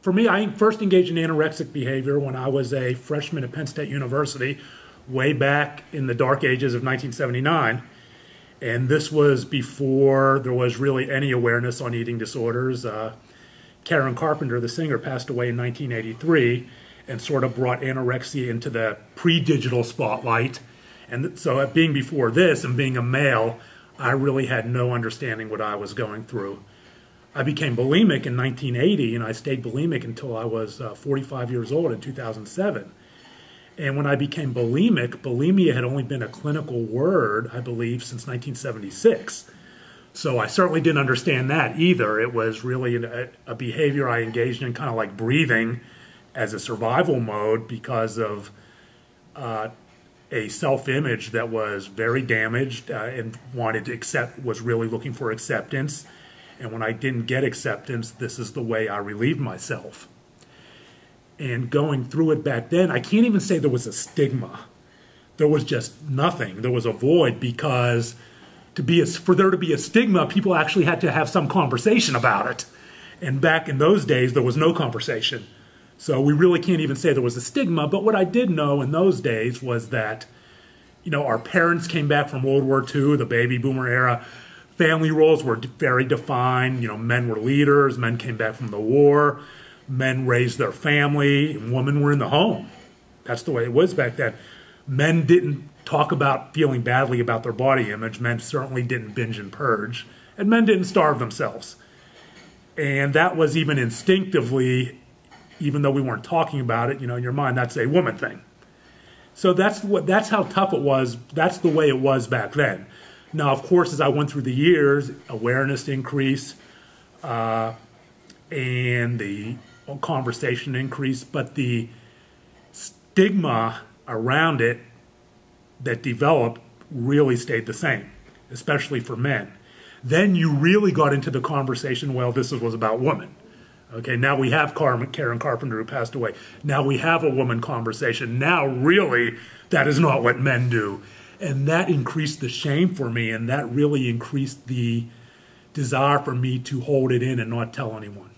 for me, I first engaged in anorexic behavior when I was a freshman at Penn State University, way back in the dark ages of 1979. And this was before there was really any awareness on eating disorders. Karen Carpenter, the singer, passed away in 1983 and sort of brought anorexia into the pre-digital spotlight. And so being before this and being a male, I really had no understanding what I was going through. I became bulimic in 1980, and I stayed bulimic until I was 45 years old in 2007. And when I became bulimic, bulimia had only been a clinical word, I believe, since 1976. So I certainly didn't understand that either. It was really a behavior I engaged in, kind of like breathing, as a survival mode because of a self-image that was very damaged and was really looking for acceptance. And when I didn't get acceptance, this is the way I relieved myself. And going through it back then, I can't even say there was a stigma. There was just nothing. There was a void because for there to be a stigma, people actually had to have some conversation about it. And back in those days, there was no conversation. So we really can't even say there was a stigma. But what I did know in those days was that, our parents came back from World War II, the baby boomer era. Family roles were very defined. Men were leaders. Men came back from the war. Men raised their family, and women were in the home. That's the way it was back then. Men didn't talk about feeling badly about their body image. Men certainly didn't binge and purge. And men didn't starve themselves. And that was even instinctively, even though we weren't talking about it, in your mind, that's a woman thing. So that's how tough it was. That's the way it was back then. Now, of course, as I went through the years, awareness increased, and the conversation increased, but the stigma around it that developed really stayed the same, especially for men. Then you really got into the conversation, well, this was about women. Okay, now we have Karen Carpenter who passed away. Now we have a woman conversation. Now really, that is not what men do. And that increased the shame for me, and that really increased the desire for me to hold it in and not tell anyone.